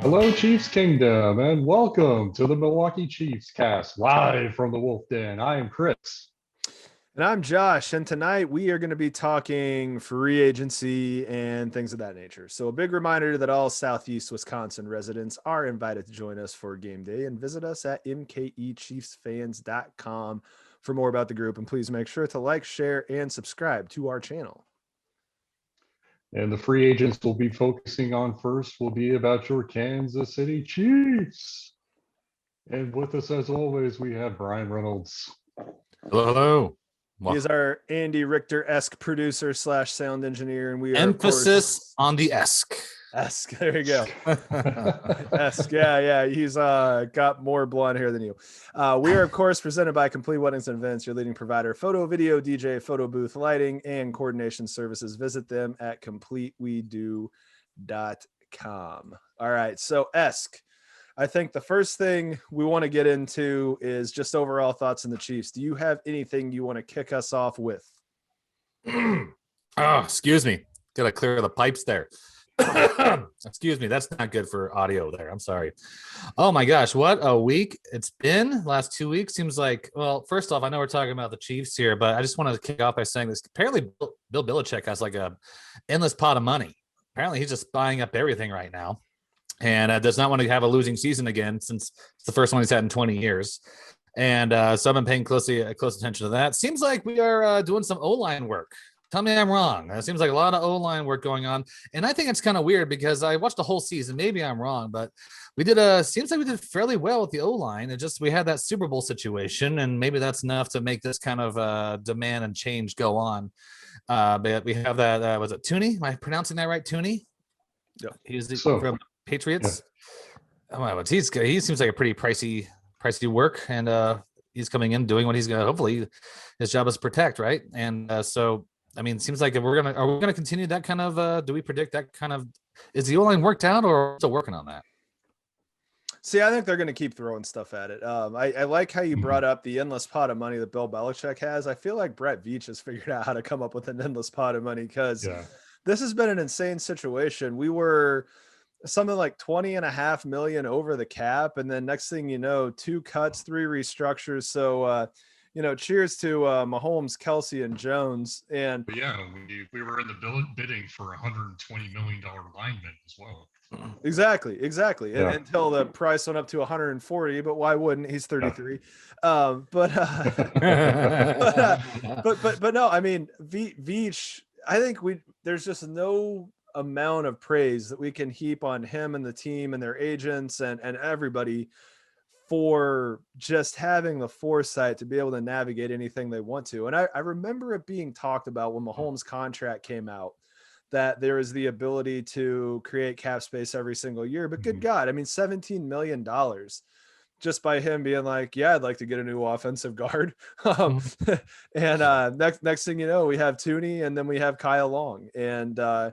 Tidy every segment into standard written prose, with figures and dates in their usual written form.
Hello, Chiefs Kingdom, and welcome to the Milwaukee Chiefs cast live from the Wolf Den. I am Chris. And I'm Josh, and tonight we are going to be talking free agency and things of that nature. So, a big reminder that all Southeast Wisconsin residents are invited to join us for game day and visit us at mkechiefsfans.com for more about the group. And please make sure to like, share, and subscribe to our channel. And the free agents we'll be focusing on first will be about your Kansas City Chiefs. And with us, as always, we have Bryan Reynolds. Hello. He is our Andy Richter-esque producer / sound engineer, and we are emphasis on the esque. Esque, there you go. Esque, yeah. He's got more blonde hair than you. We are, of course, presented by Complete Weddings and Events, your leading provider, photo, video, DJ, photo booth, lighting, and coordination services. Visit them at CompleteWeDo.com. All right, so esque. I think the first thing we want to get into is just overall thoughts on the Chiefs. Do you have anything you want to kick us off with? Oh, excuse me. Gotta clear the pipes there. Excuse me. That's not good for audio there. I'm sorry. Oh my gosh. What a week it's been. Last 2 weeks seems like, well, first off, I know we're talking about the Chiefs here, but I just wanted to kick off by saying this. Apparently Bill Belichick has like a endless pot of money. Apparently he's just buying up everything right now. And does not want to have a losing season again since it's the first one he's had in 20 years. And so I've been paying close attention to that. Seems like we are doing some O-line work. Tell me I'm wrong. It seems like a lot of O-line work going on. And I think it's kind of weird because I watched the whole season. Maybe I'm wrong, but seems like we did fairly well with the O-line. It just, we had that Super Bowl situation, and maybe that's enough to make this kind of demand and change go on. But we have that, was it Tooney? Am I pronouncing that right? Tooney? Yeah. He's from Patriots. Yeah. Oh, well, he seems like a pretty pricey work, and he's coming in doing what he's gonna. Hopefully, his job is to protect, right? And so, I mean, it seems like are we gonna continue that kind of? Do we predict that kind of? Is the O-line worked out, or still working on that? See, I think they're going to keep throwing stuff at it. I like how you brought up the endless pot of money that Bill Belichick has. I feel like Brett Veach has figured out how to come up with an endless pot of money because this has been an insane situation. We were something like 20.5 million over the cap. And then next thing you know, 2 cuts, 3 restructures. So, cheers to Mahomes, Kelsey, and Jones. And but yeah, we were in the bidding for $120 million lineman as well. Exactly. Yeah. Until the price went up to 140, but why wouldn't? He's 33. But no, I mean, Veach, I think there's just no amount of praise that we can heap on him and the team and their agents and everybody for just having the foresight to be able to navigate anything they want to. And I remember it being talked about when Mahomes' contract came out, that there is the ability to create cap space every single year. But good God, I mean, $17 million just by him being like, yeah, I'd like to get a new offensive guard. And next thing you know, we have Tooney and then we have Kyle Long. And I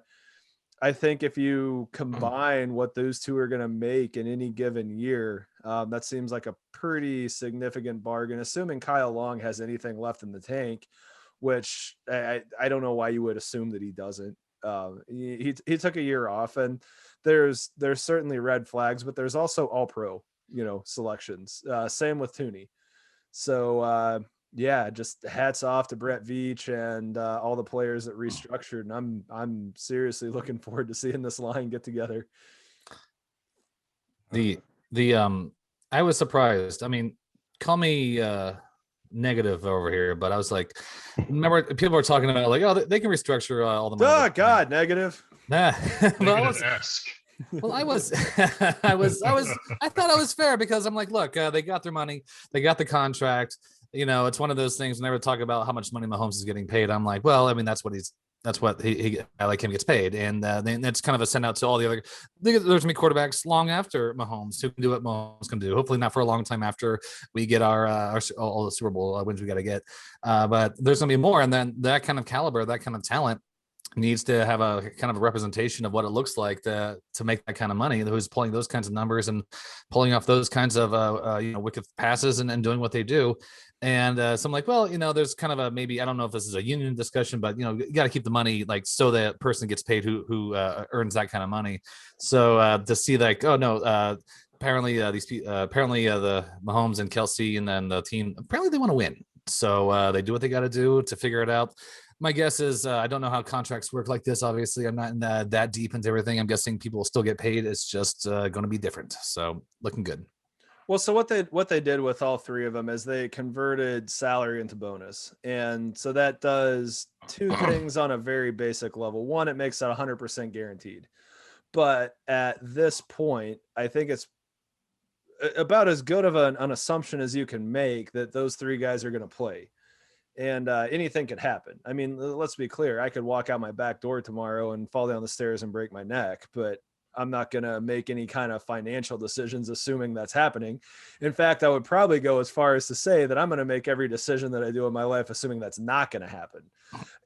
think if you combine what those two are going to make in any given year, that seems like a pretty significant bargain, assuming Kyle Long has anything left in the tank, which I don't know why you would assume that he doesn't. He took a year off, and there's certainly red flags, but there's also all pro, selections. Same with Tooney. So just hats off to Brett Veach and all the players that restructured. And I'm seriously looking forward to seeing this line get together. I was surprised. I mean, call me negative over here, but I was like, remember people were talking about like, oh, they can restructure all the money. Oh God, negative. Nah. Well, I thought I was fair because I'm like, look, they got their money, they got the contract. It's one of those things whenever talk about how much money Mahomes is getting paid. I'm like, well, I mean, that's what he I like him gets paid. And then it's kind of a send out to all the other, there's going to be quarterbacks long after Mahomes who can do what Mahomes can do. Hopefully not for a long time after we get our all the Super Bowl wins we got to get. But there's going to be more. And then that kind of caliber, that kind of talent needs to have a kind of a representation of what it looks like to make that kind of money, who's pulling those kinds of numbers and pulling off those kinds of wicked passes and doing what they do. And so I'm like, well, there's kind of a maybe, I don't know if this is a union discussion, but you got to keep the money like so that person gets paid who earns that kind of money. So to see like, oh no, apparently the Mahomes and Kelsey and then the team, apparently they want to win. So they do what they got to do to figure it out. My guess is I don't know how contracts work like this. Obviously, I'm not in that deep into everything. I'm guessing people will still get paid. It's just going to be different. So looking good. Well, so what they did with all three of them is they converted salary into bonus. And so that does two things on a very basic level. One, it makes it 100% guaranteed. But at this point, I think it's about as good of an assumption as you can make that those three guys are going to play. And anything could happen. I mean, let's be clear. I could walk out my back door tomorrow and fall down the stairs and break my neck, but I'm not going to make any kind of financial decisions assuming that's happening. In fact, I would probably go as far as to say that I'm going to make every decision that I do in my life assuming that's not going to happen.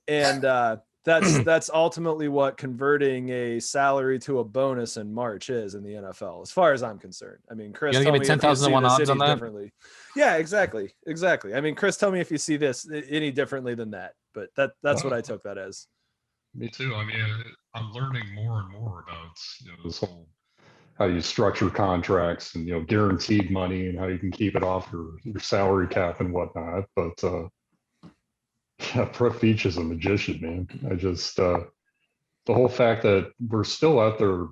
And that's ultimately what converting a salary to a bonus in March is in the NFL, as far as I'm concerned. I mean, Chris, give me 10,001 odds on that? Differently. Yeah, exactly. I mean, Chris, tell me if you see this any differently than that, but that's what I took that as. Me too. I mean, I'm learning more and more about This whole how you structure contracts and guaranteed money and how you can keep it off your salary cap and whatnot. But Brett Veach is a magician, man. I just the whole fact that we're still out there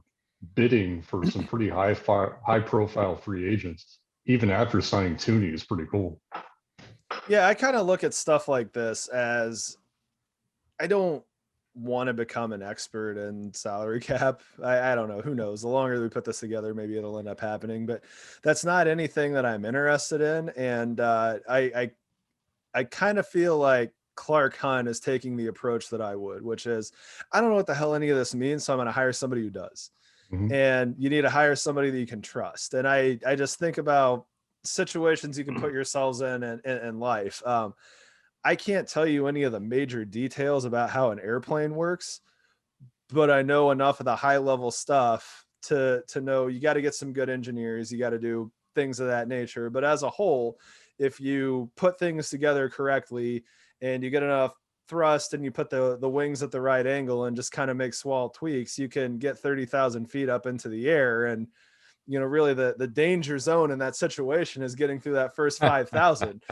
bidding for some pretty high profile free agents, even after signing Tooney, is pretty cool. Yeah, I kind of look at stuff like this as I don't want to become an expert in salary cap. I don't know. Who knows? The longer we put this together, maybe it'll end up happening, but that's not anything that I'm interested in. And I kind of feel like Clark Hunt is taking the approach that I would, which is, I don't know what the hell any of this means, so I'm going to hire somebody who does. Mm-hmm. And you need to hire somebody that you can trust. And I just think about situations you can put yourselves in life. I can't tell you any of the major details about how an airplane works, but I know enough of the high level stuff to know you got to get some good engineers. You got to do things of that nature. But as a whole, if you put things together correctly and you get enough thrust and you put the wings at the right angle and just kind of make small tweaks, you can get 30,000 feet up into the air. And really the danger zone in that situation is getting through that first 5,000.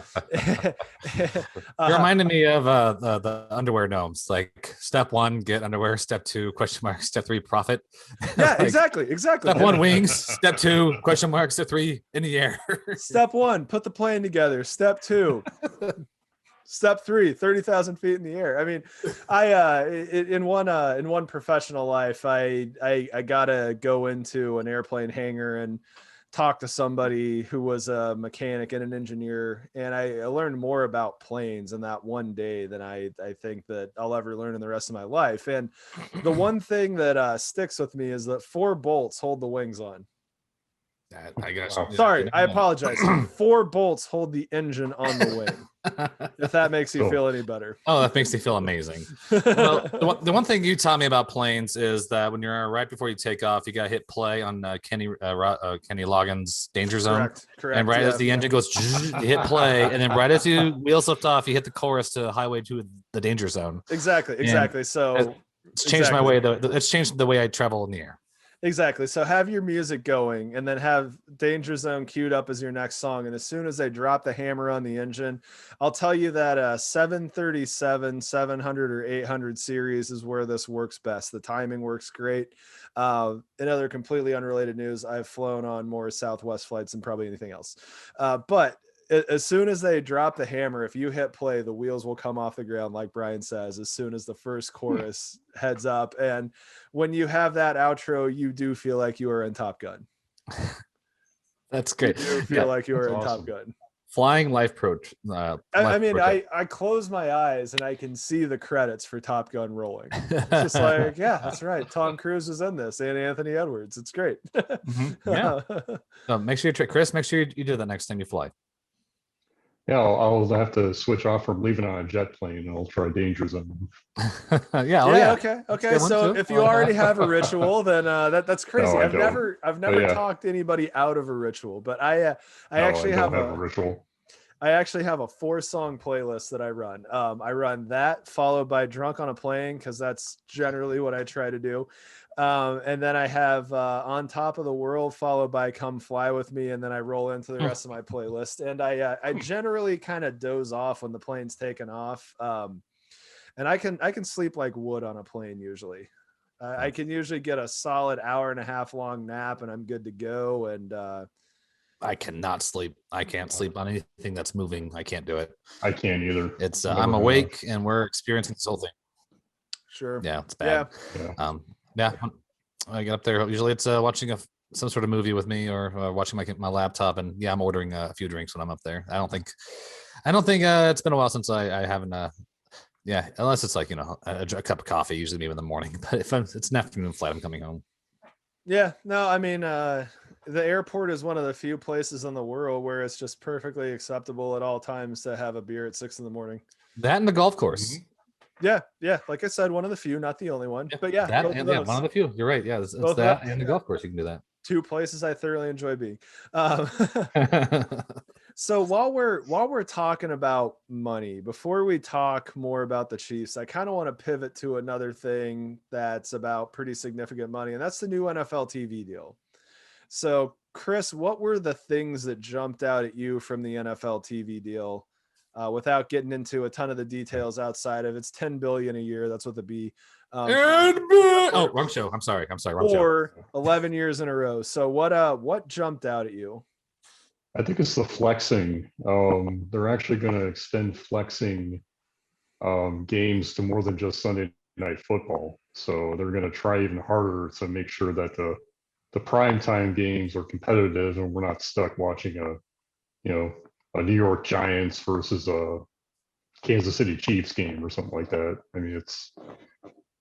You're reminding me of the underwear gnomes. Like step 1, get underwear. Step 2, ? Step 3, profit. Yeah, exactly. Step 1, wings. Step 2, ? Step 3, in the air. Step 1, put the plane together. Step 2. Step 3, 30,000 feet in the air. I mean, in one professional life, I gotta go into an airplane hangar and talk to somebody who was a mechanic and an engineer. And I learned more about planes in that one day than I think that I'll ever learn in the rest of my life. And the one thing that sticks with me is that 4 bolts hold the wings on. I guess. Sorry, I apologize. 4 bolts hold the engine on the wing. If that makes you feel any better. Oh, that makes me feel amazing. Well, the one thing you taught me about planes is that when you're right before you take off, you got to hit play on Kenny Loggins' Danger Zone. Correct. And as the engine goes, you hit play, and then right as you wheels lift off, you hit the chorus to Highway to the Danger Zone. Exactly. So it's changed my way. It's changed the way I travel in the air. Exactly. So have your music going and then have Danger Zone queued up as your next song. And as soon as they drop the hammer on the engine, I'll tell you that 737, 700 or 800 series is where this works best. The timing works great. In other completely unrelated news, I've flown on more Southwest flights than probably anything else. But as soon as they drop the hammer, if you hit play, the wheels will come off the ground, like Bryan says, as soon as the first chorus heads up. And when you have that outro, you do feel like you are in Top Gun. That's great. You do feel like you are in Top Gun. Flying life pro. I close my eyes and I can see the credits for Top Gun rolling. It's just like, yeah, that's right. Tom Cruise is in this, and Anthony Edwards. It's great. Yeah. So make sure Chris, make sure you do that next time you fly. Yeah, I'll have to switch off from leaving on a jet plane, and I'll try Danger Zone. Yeah. Okay. So if you already have a ritual, then that's crazy. No, I've never talked anybody out of a ritual, but I actually have a ritual. I actually have a 4-song playlist that I run. I run that followed by Drunk on a Plane, because that's generally what I try to do. And then I have On Top of the World followed by Come Fly With Me, and then I roll into the rest of my playlist. And I generally kind of doze off when the plane's taken off. And I can sleep like wood on a plane usually. I can usually get a solid hour and a half long nap and I'm good to go. And I cannot sleep. I can't sleep on anything that's moving. I can't do it. I can't either. It's I'm awake and we're experiencing this whole thing. Sure. Yeah, it's bad. Yeah. I get up there. Usually it's watching some sort of movie with me or watching my laptop, and I'm ordering a few drinks when I'm up there. I don't think it's been a while since I haven't. Unless it's like a cup of coffee, usually maybe in the morning. But if it's an afternoon flight, I'm coming home. Yeah, no, I mean, the airport is one of the few places in the world where it's just perfectly acceptable at all times to have a beer at 6 a.m. That and the golf course. Yeah. Like I said, one of the few, not the only one. But that and one of the few. You're right. Yeah, it's that and the golf course. You can do that. 2 places I thoroughly enjoy being. So while we're talking about money, before we talk more about the Chiefs, I kind of want to pivot to another thing that's about pretty significant money, and that's the new NFL TV deal. So, Chris, what were the things that jumped out at you from the NFL TV deal? Without getting into a ton of the details outside of it's $10 billion a year. That's what the B. Wrong show. I'm sorry. Wrong or show. 11 years in a row. So what jumped out at you? I think it's the flexing. They're actually going to extend flexing games to more than just Sunday Night Football. So they're going to try even harder to make sure that the primetime games are competitive and we're not stuck watching a New York Giants versus a Kansas City Chiefs game or something like that. I mean, it's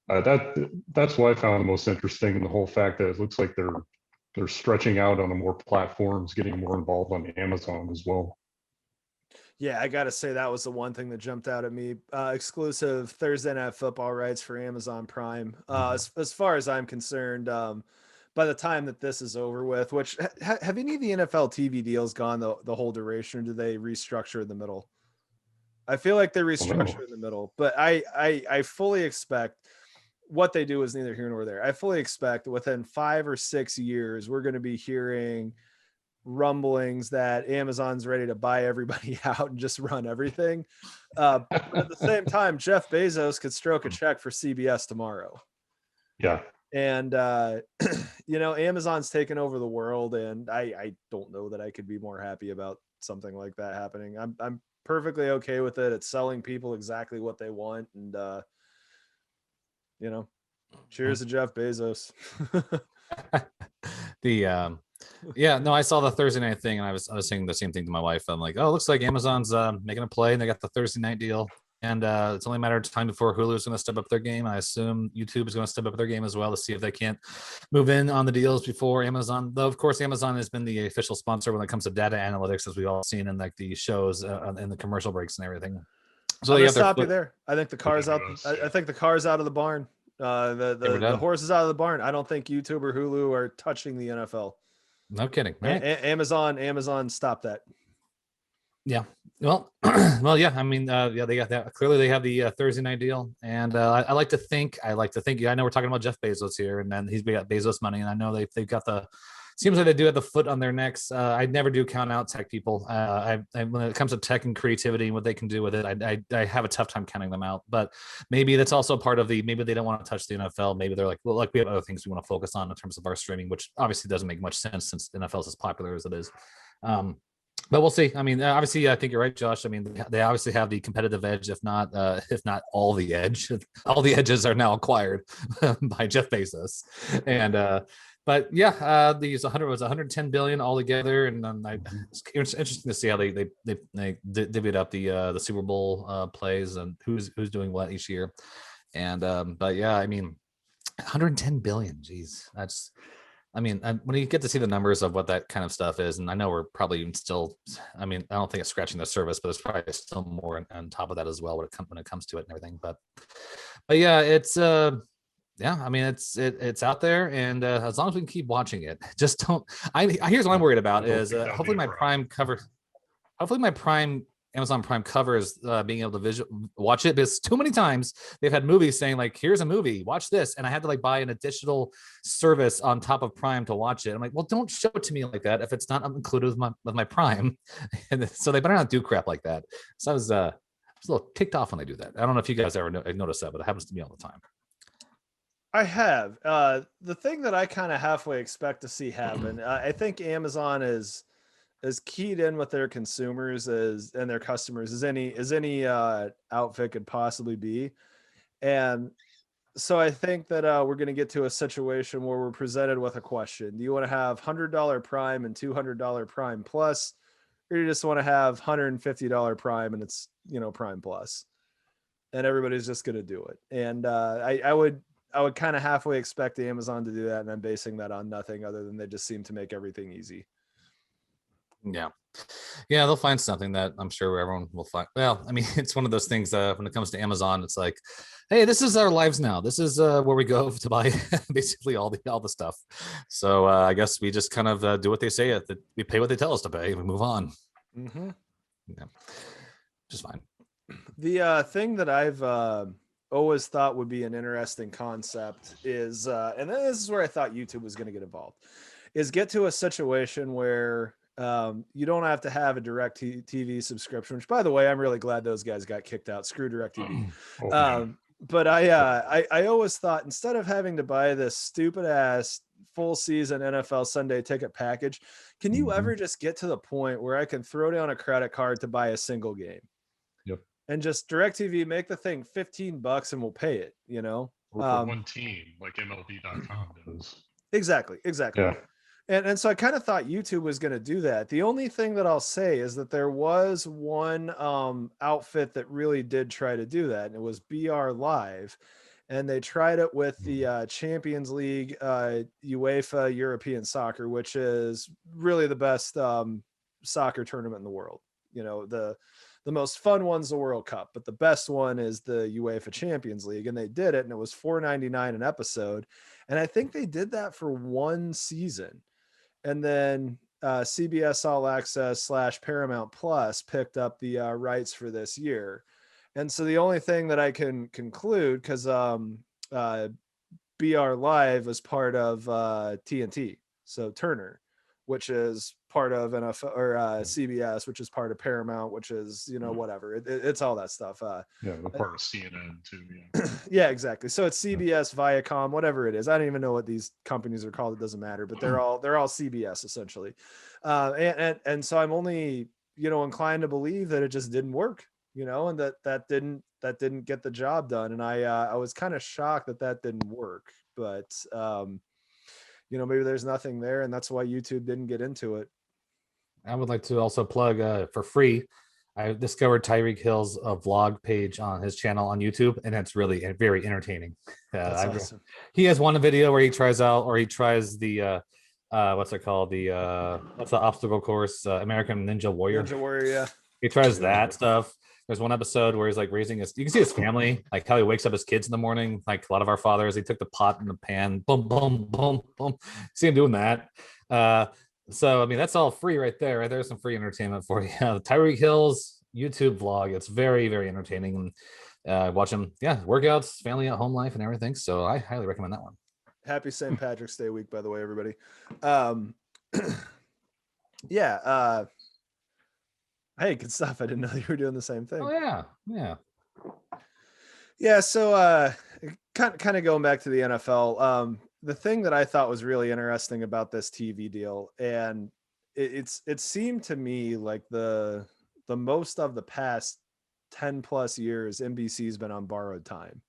that's what I found the most interesting in the whole fact that it looks like they're stretching out on more platforms, getting more involved on Amazon as well. Yeah, I got to say that was the one thing that jumped out at me. Exclusive Thursday Night Football rights for Amazon Prime. As far as I'm concerned, by the time that this is over with, which have any of the NFL TV deals gone the whole duration, or do they restructure in the middle? I feel like they restructure in the middle, but I fully expect what they do is neither here nor there. I fully expect within 5 or 6 years, we're going to be hearing rumblings that Amazon's ready to buy everybody out and just run everything. But at the same time, Jeff Bezos could stroke a check for CBS tomorrow. Yeah. And, Amazon's taken over the world, and I don't know that I could be more happy about something like that happening. I'm perfectly okay with it. It's selling people exactly what they want. And, cheers to Jeff Bezos. I saw the Thursday night thing, and I was saying the same thing to my wife. I'm like, oh, it looks like Amazon's making a play, and they got the Thursday night deal. And it's only a matter of time before Hulu is going to step up their game. I assume YouTube is going to step up their game as well to see if they can't move in on the deals before Amazon. Though, of course, Amazon has been the official sponsor when it comes to data analytics, as we've all seen in like the shows and the commercial breaks and everything. So I'm gonna stop you there. I think the car's out. I think the car's out of the barn. The horse is out of the barn. I don't think YouTube or Hulu are touching the NFL. No kidding. Right? Amazon, stop that. Yeah. Well, yeah. I mean, they got that. Clearly, they have the Thursday night deal, and I like to think. I know we're talking about Jeff Bezos here, and then he's got Bezos money, and I know they've got the. Seems like they do have the foot on their necks. I never do count out tech people. When it comes to tech and creativity and what they can do with it, I have a tough time counting them out. But maybe that's also part of maybe they don't want to touch the NFL. Maybe they're like, well, we have other things we want to focus on in terms of our streaming, which obviously doesn't make much sense since the NFL is as popular as it is. But we'll see. I mean, obviously, I think you're right, Josh. I mean, they obviously have the competitive edge, if not all the edge. All the edges are now acquired by Jeff Bezos, and. But yeah, these 110 billion altogether, and it's interesting to see how they divvied up the Super Bowl plays and who's doing what each year. And but yeah, I mean, 110 billion. Geez, that's. I mean, when you get to see the numbers of what that kind of stuff is, and I know we're probably still. I mean, I don't think it's scratching the surface, but there's probably still more on top of that as well when it comes to it and everything. But yeah, it's. Yeah, I mean it's out there, and as long as we can keep watching it, just don't. Here's what I'm worried about is hopefully my Prime covers. Hopefully my Amazon Prime covers being able to watch it, because too many times they've had movies saying like, here's a movie, watch this, and I had to like buy an additional service on top of Prime to watch it. I'm like, well, don't show it to me like that if it's not included with my Prime. And so they better not do crap like that. So I was a little ticked off when they do that. I don't know if you guys ever noticed that, but it happens to me all the time. I have. The thing that I kind of halfway expect to see happen, I think Amazon is as keyed in with their consumers and their customers as any outfit could possibly be. And so I think that we're going to get to a situation where we're presented with a question. Do you want to have $100 Prime and $200 Prime Plus, or you just want to have $150 Prime and it's, Prime Plus? And everybody's just going to do it. And I would kind of halfway expect Amazon to do that, and I'm basing that on nothing other than they just seem to make everything easy. Yeah, they'll find something that I'm sure everyone will find. Well, I mean, it's one of those things when it comes to Amazon, it's like, hey, this is our lives now. This is where we go to buy basically all the stuff. So I guess we just kind of do what they say. That we pay what they tell us to pay. We move on. Mm-hmm. Yeah, just fine. The thing that I've always thought would be an interesting concept is, and this is where I thought YouTube was going to get involved, is get to a situation where you don't have to have a direct TV subscription, which, by the way, I'm really glad those guys got kicked out. Screw DirecTV. But I always thought, instead of having to buy this stupid ass full season NFL Sunday ticket package, can you ever just get to the point where I can throw down a credit card to buy a single game? Yep. And just DirecTV, make the thing $15 and we'll pay it, Or for one team, like MLB.com does. Exactly. Yeah. And so I kind of thought YouTube was going to do that. The only thing that I'll say is that there was one outfit that really did try to do that, and it was BR Live. And they tried it with the Champions League UEFA European Soccer, which is really the best soccer tournament in the world. The most fun one's the World Cup, but the best one is the UEFA Champions League. And they did it, and it was $4.99 an episode. And I think they did that for one season. And then CBS All Access / Paramount Plus picked up the rights for this year. And so the only thing that I can conclude, because BR Live was part of TNT, so Turner, which is part of NFL or CBS, which is part of Paramount, which is, whatever. It's all that stuff. The part of CNN too. Yeah. Yeah, exactly. So it's CBS, Viacom, whatever it is. I don't even know what these companies are called. It doesn't matter, but they're all CBS essentially. And so I'm only, inclined to believe that it just didn't work, and that didn't get the job done. And I was kind of shocked that didn't work, but maybe there's nothing there, and that's why YouTube didn't get into it. I would like to also plug for free. I discovered Tyreek Hill's vlog page on his channel on YouTube, and it's really very entertaining. That's awesome. He has one video where he tries the what's it called? What's the obstacle course? American Ninja Warrior. Ninja Warrior, yeah. He tries that stuff. There's one episode where he's like raising you can see his family, like how he wakes up his kids in the morning. Like a lot of our fathers, he took the pot and the pan, boom, boom, boom, boom. See him doing that. So, I mean, that's all free right there. Right? There's some free entertainment for you. Tyreek Hill's YouTube vlog. It's very, very entertaining. And watch him, workouts, family at home life and everything. So I highly recommend that one. Happy St. Patrick's Day week, by the way, everybody. Hey, good stuff. I didn't know you were doing the same thing. Oh, yeah. Yeah, so kind of going back to the NFL, the thing that I thought was really interesting about this TV deal, and it seemed to me like the most of the past 10 plus years, NBC's been on borrowed time.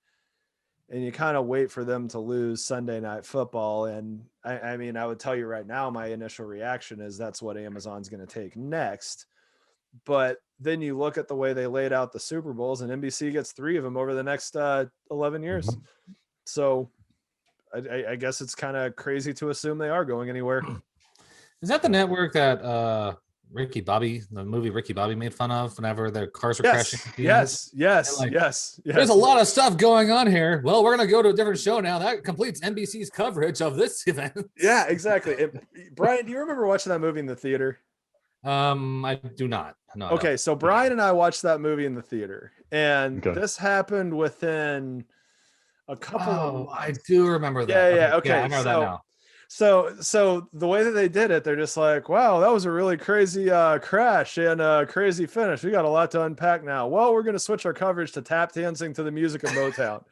And you kind of wait for them to lose Sunday Night Football. And I mean, I would tell you right now, my initial reaction is that's what Amazon's going to take next. But then you look at the way they laid out the Super Bowls, and NBC gets 3 of them over the next 11 years. So I guess it's kind of crazy to assume they are going anywhere. Is that the network that the movie Ricky Bobby made fun of whenever their cars were crashing? Yes. There's a lot of stuff going on here. Well, we're going to go to a different show now. That completes NBC's coverage of this event. Yeah, exactly. Brian, do you remember watching that movie in the theater? I do not. No. Okay, so Bryan and I watched that movie in the theater, and Okay. this happened within a couple of months. I do remember that. Yeah. Okay. I remember that now. So the way that they did it, they're just like, wow, that was a really crazy crash and a crazy finish. We got a lot to unpack now. Well, we're going to switch our coverage to tap dancing to the music of Motown.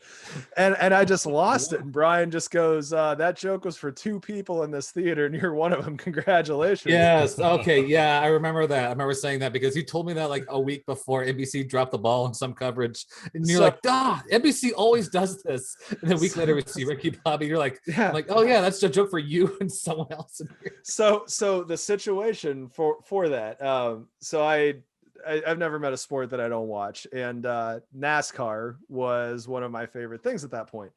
and I just lost it. And Bryan just goes, that joke was for two people in this theater and you're one of them. Congratulations. Yes. Okay. Yeah, I remember that. I remember saying that because you told me that like a week before NBC dropped the ball on some coverage. And you're like, NBC always does this. And then a week later we see Ricky Bobby. You're like, yeah. I'm like, oh yeah, that's a joke for you and someone else in here. So the situation for that, so I've never met a sport that I don't watch, and NASCAR was one of my favorite things at that point.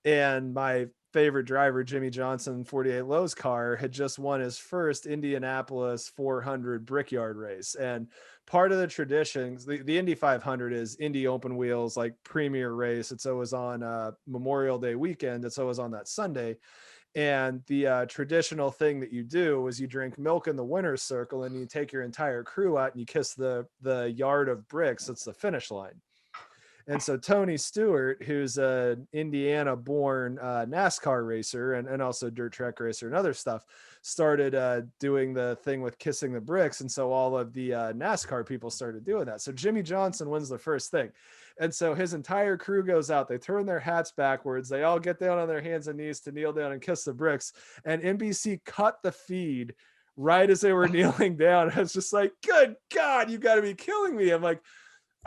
And my favorite driver, Jimmy Johnson, 48 Lowe's car, had just won his first Indianapolis 400 Brickyard race. And part of the traditions, the Indy 500 is Indy open wheels, like premier race. It's always on Memorial Day weekend. It's always on that Sunday. And the traditional thing that you do is you drink milk in the winner's circle and you take your entire crew out and you kiss the yard of bricks. That's the finish line. And so Tony Stewart, who's an Indiana born NASCAR racer and also dirt track racer and other stuff, started doing the thing with kissing the bricks. And so all of the NASCAR people started doing that. So Jimmy Johnson wins the first thing. And so his entire crew goes out, they turn their hats backwards. They all get down on their hands and knees to kneel down and kiss the bricks. And NBC cut the feed right as they were kneeling down. I was just like, good God, you got to be killing me. I'm like,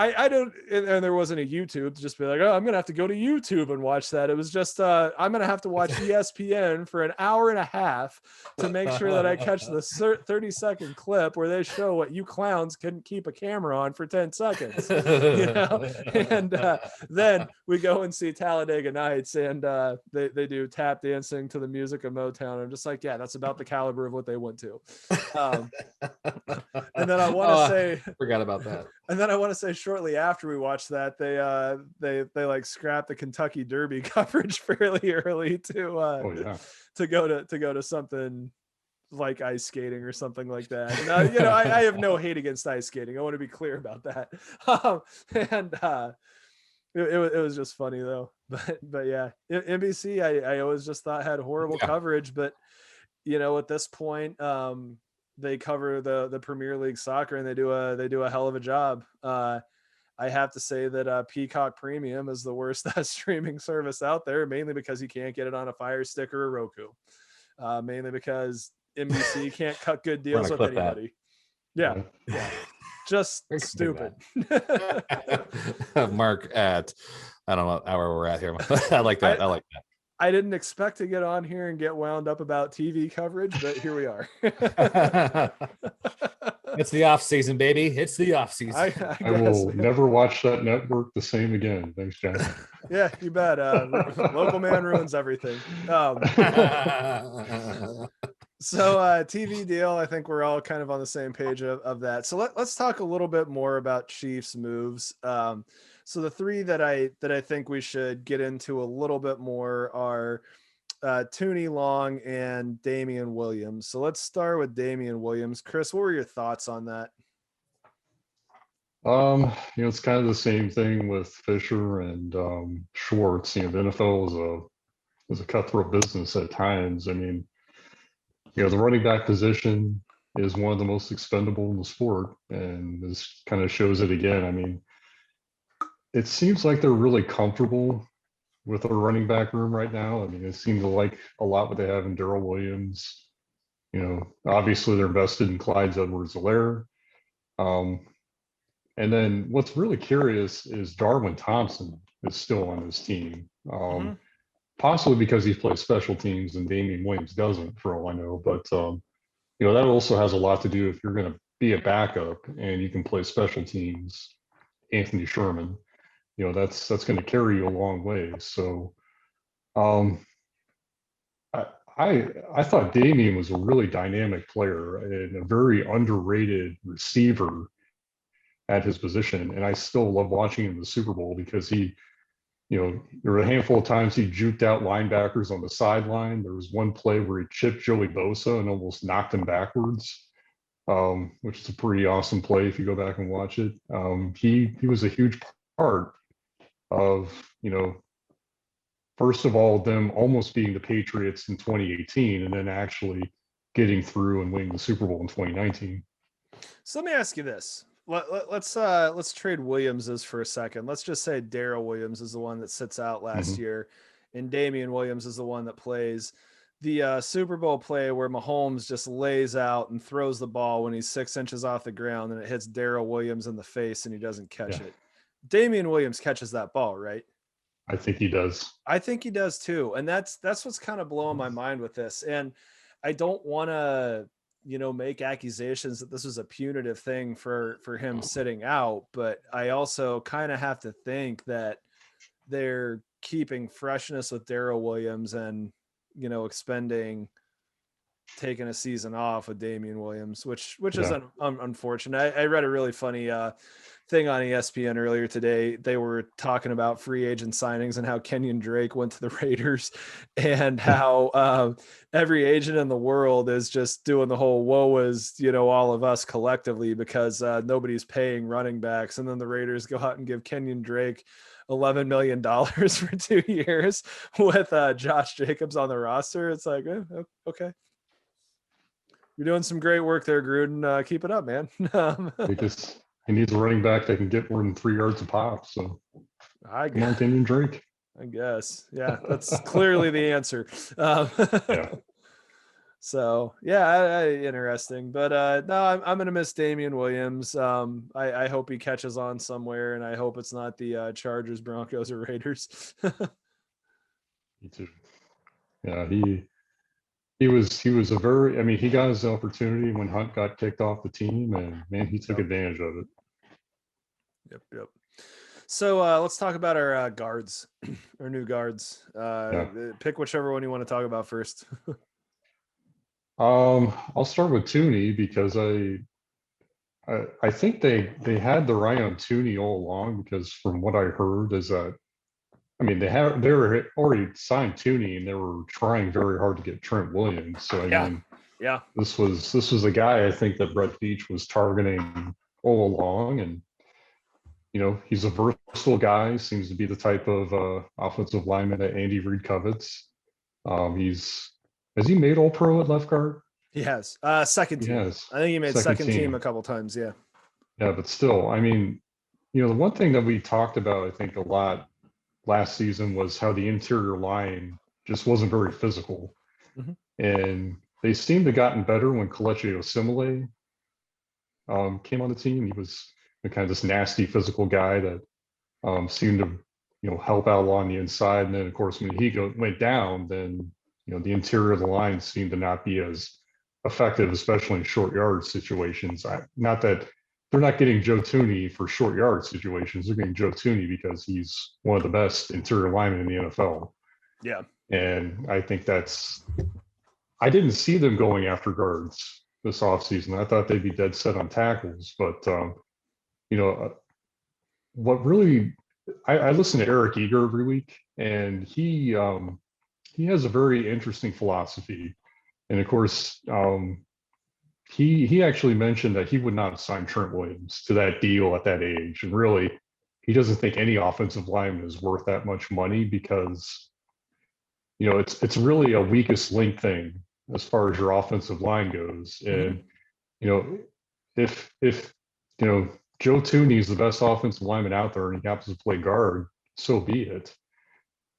I don't, and there wasn't a YouTube to just be like, oh, I'm going to have to go to YouTube and watch that. It was just, I'm going to have to watch ESPN for an hour and a half to make sure that I catch the 30-second clip where they show what you clowns couldn't keep a camera on for 10 seconds, you know? And then we go and see Talladega Nights and they do tap dancing to the music of Motown. I'm just like, yeah, that's about the caliber of what they went to. And then I want to say, forgot about that. And then I want to say shortly after we watched that, they like scrapped the Kentucky Derby coverage fairly early to go to something like ice skating or something like that. And, you know, I have no hate against ice skating. I want to be clear about that. It was just funny though. But yeah, NBC I always just thought had horrible coverage, but you know, at this point, they cover the Premier League soccer and they do a hell of a job. I have to say that Peacock Premium is the worst streaming service out there, mainly because you can't get it on a Fire Stick or a Roku. Mainly because NBC can't cut good deals with anybody. Yeah. Just stupid. Mark at, I don't know where we're at here. I like that. I like that. I didn't expect to get on here and get wound up about TV coverage, but here we are. It's the off season, baby. It's the off season. I will never watch that network the same again. Thanks, John. Yeah, you bet. Local man ruins everything. So TV deal, I think we're all kind of on the same page of that. So let's talk a little bit more about Chiefs moves. So the three that I think we should get into a little bit more are Tooney Long and Damien Williams. So let's start with Damien Williams. Chris, what were your thoughts on that? You know, it's kind of the same thing with Fisher and Schwartz. You know, the NFL is a cutthroat business at times. I mean, you know, the running back position is one of the most expendable in the sport, and this kind of shows it again. I mean, it seems like they're really comfortable with their running back room right now. I mean, it seems to like a lot what they have in Darrell Williams. You know, obviously they're invested in Clyde Edwards-Helaire. And then what's really curious is Darwin Thompson is still on this team. Possibly because he plays special teams and Damien Williams doesn't, for all I know. But, you know, that also has a lot to do if you're going to be a backup and you can play special teams, Anthony Sherman. You know, that's going to carry you a long way. So I thought Damien was a really dynamic player and a very underrated receiver at his position. And I still love watching him in the Super Bowl because he, you know, there were a handful of times he juked out linebackers on the sideline. There was one play where he chipped Joey Bosa and almost knocked him backwards. which is a pretty awesome play if you go back and watch it. He was a huge part of, first of all, them almost being the Patriots in 2018 and then actually getting through and winning the Super Bowl in 2019. So let me ask you this. Let's trade Williamses for a second. Let's just say Darrell Williams is the one that sits out last year, and Damien Williams is the one that plays. The Super Bowl play where Mahomes just lays out and throws the ball when he's 6 inches off the ground and it hits Darrell Williams in the face and he doesn't catch it. Damien Williams catches that ball, right? I think he does. I think he does too. And that's what's kind of blowing my mind with this. And I don't want to, make accusations that this was a punitive thing for him sitting out, but I also kind of have to think that they're keeping freshness with Darrell Williams and, taking a season off with Damien Williams, which is unfortunate. I read a really funny thing on ESPN earlier today. They were talking about free agent signings and how Kenyon Drake went to the Raiders and how every agent in the world is just doing the whole woe is, all of us collectively because nobody's paying running backs. And then the Raiders go out and give Kenyon Drake $11 million for 2 years with Josh Jacobs on the roster. It's like, okay. You're doing some great work there, Gruden. Keep it up, man. He needs a running back that can get more than 3 yards a pop. So I come on, Damien Drake. I guess. Yeah, that's clearly the answer. Yeah. So yeah, interesting. But no, I'm gonna miss Damien Williams. I hope he catches on somewhere, and I hope it's not the Chargers, Broncos, or Raiders. Me too. Yeah, he was a very. I mean, he got his opportunity when Hunt got kicked off the team, and man, he took advantage of it. Yep. So let's talk about our guards, our new guards. Pick whichever one you want to talk about first. I'll start with Tooney because I think they had their eye on Tooney all along because from what I heard is that they were already signed Tooney and they were trying very hard to get Trent Williams. So this was a guy I think that Brett Veach was targeting all along, and he's a versatile guy. Seems to be the type of offensive lineman that Andy Reid covets. Has he made All Pro at left guard? He has. Second team. Yes. I think he made second team a couple times. Yeah. Yeah, but still, the one thing that we talked about, I think, a lot last season was how the interior line just wasn't very physical. Mm-hmm. And they seemed to have gotten better when Kelechi Osemele came on the team. He was kind of this nasty physical guy that seemed to, help out along the inside. And then, of course, when he went down, then the interior of the line seemed to not be as effective, especially in short yard situations. Not that they're not getting Joe Tooney for short yard situations. They're getting Joe Tooney because he's one of the best interior linemen in the NFL. Yeah. And I think I didn't see them going after guards this offseason. I thought they'd be dead set on tackles. But, what really, I listen to Eric Eager every week, and he has a very interesting philosophy. And of course, he actually mentioned that he would not have signed Trent Williams to that deal at that age. And really, he doesn't think any offensive lineman is worth that much money because, it's really a weakest link thing as far as your offensive line goes. And, if Joe Tooney is the best offensive lineman out there and he happens to play guard, so be it.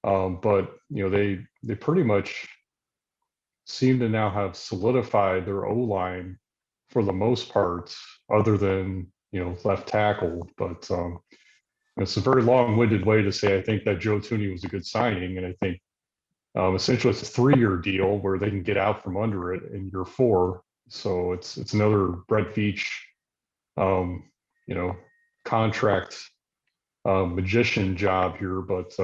But they pretty much seem to now have solidified their O-line for the most part, other than left tackle. But it's a very long-winded way to say I think that Joe Tooney was a good signing, and I think essentially it's a 3-year deal where they can get out from under it in year 4. So it's another Brett Veach, contract magician job here, but.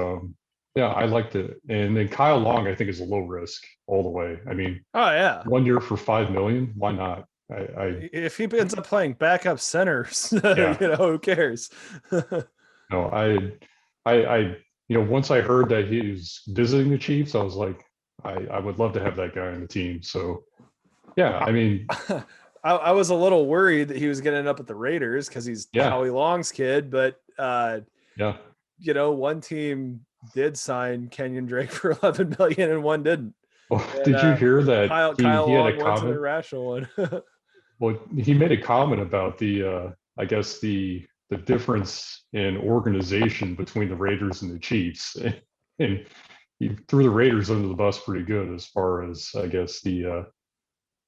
Yeah, I liked it. And then Kyle Long, I think, is a low risk all the way. 1 year for $5 million, why not? If he ends up playing backup centers, who cares? No, I once I heard that he was visiting the Chiefs, I was like, I would love to have that guy on the team. So, yeah, I was a little worried that he was going to end up at the Raiders because he's Yeah. Howie Long's kid, but Yeah. one team did sign Kenyon Drake for 11 million and one didn't. Well, And, did you hear that Kyle he had Long a went to the comment? irrational one. Well, he made a comment about the I guess the difference in organization between the Raiders and the Chiefs, and he threw the Raiders under the bus pretty good as far as I guess the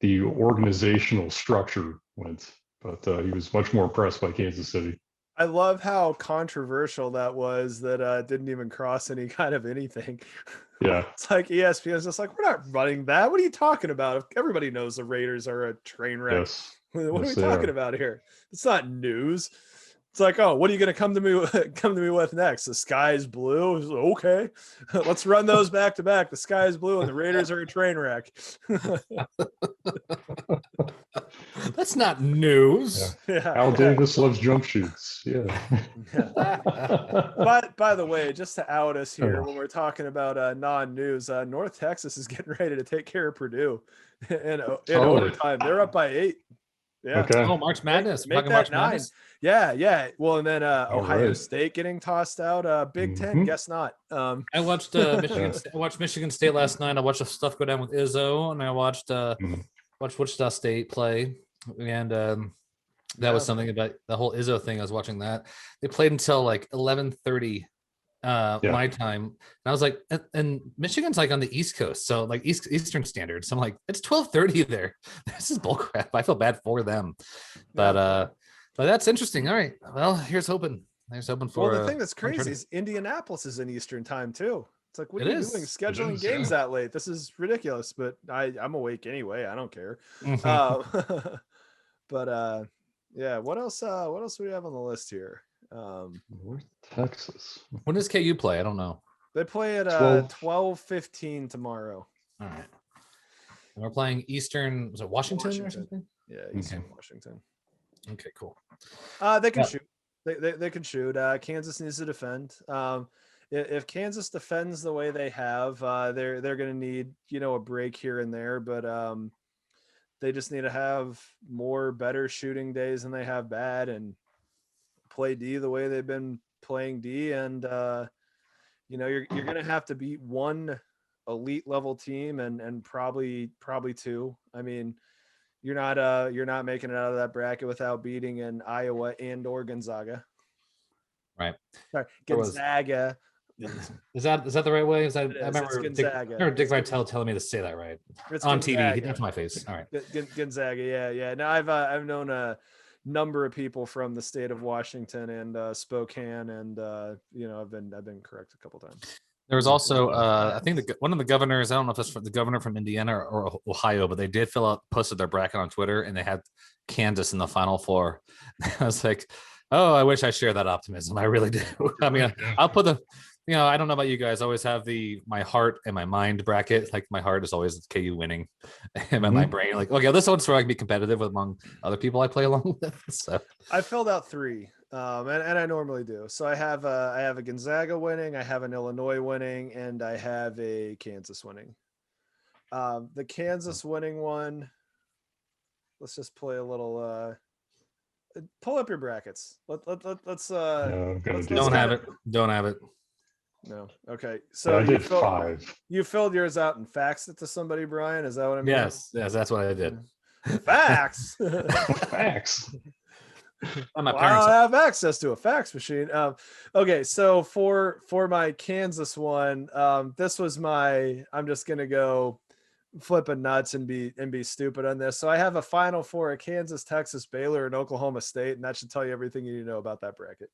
organizational structure went. But he was much more impressed by Kansas City. I love how controversial that was. That didn't even cross any kind of anything. Yeah. It's like ESPN's just like, we're not running that. What are you talking about? Everybody knows the Raiders are a train wreck. Yes. What Yes, are we they talking are. about here? It's not news. It's like, oh, what are you going to come to me with next? The sky is blue. It's like, okay, let's run those back to back. The sky is blue and the Raiders are a train wreck. That's not news. Yeah. Al Davis loves jump shoots. Yeah. But by the way, just to out us here, Oh. when we're talking about non-news, North Texas is getting ready to take care of Purdue in overtime. They're up by 8. Yeah. Okay. Oh, March Madness. Make Talking that March 9. Madness? Yeah. Well, and then Ohio right. State getting tossed out. Big Ten, Mhm. guess not. I watched Michigan. I watched Michigan State last night. I watched the stuff go down with Izzo, and I watched Wichita State play, and that was something about the whole Izzo thing. I was watching that. They played until like 11:30 my time, and I was like, and Michigan's like on the East Coast, so like Eastern Standard. So I'm like, it's 12:30 there. This is bullcrap. I feel bad for them, but that's interesting. All right, well, here's hoping. There's hoping for. Well, the thing that's crazy is Indianapolis is in Eastern time too. It's like, what are you doing scheduling games that late? This is ridiculous, but I'm awake anyway. I don't care. But yeah, what else do we have on the list here? North Texas. When does KU play? I don't know. They play at 12:15 tomorrow. All right. And we're playing Eastern, was it Washington or Washington. something? Yeah, Eastern Washington. Okay, cool. They can shoot. They can shoot. Kansas needs to defend. If Kansas defends the way they have, they're going to need a break here and there, but they just need to have more better shooting days than they have bad, and play D the way they've been playing D, and you're going to have to beat one elite level team and probably 2. I mean, you're not making it out of that bracket without beating an Iowa and or Gonzaga. Right. Sorry, Gonzaga. Is that the right way? I remember Dick Vitale telling me to say that right. It's on Gonzaga. TV. He to my face. All right. Gonzaga. Yeah. Now I've known a number of people from the state of Washington and Spokane, and I've been correct a couple times. There was also, I think one of the governors, I don't know if that's the governor from Indiana or Ohio, but they did posted their bracket on Twitter, and they had Kansas in the Final Four. I was like, oh, I wish I shared that optimism. I really do. I mean, I'll put I don't know about you guys. I always have my heart and my mind bracket. Like my heart is always KU winning, and my brain like, okay, this one's where I can be competitive among other people I play along with. So I filled out 3. And I normally do. So I have a Gonzaga winning, I have an Illinois winning, and I have a Kansas winning. The Kansas winning one, let's just play a little. Pull up your brackets. Let's. Don't have it. No. Okay. So I did 5. You filled yours out and faxed it to somebody, Brian. Is that what I mean? Yes, that's what I did. Fax. Fax. I don't have access to a fax machine. Okay, so for my Kansas one, this was I'm just gonna go flipping nuts and be stupid on this. So I have a Final Four of Kansas, Texas, Baylor, and Oklahoma State, and that should tell you everything you need to know about that bracket.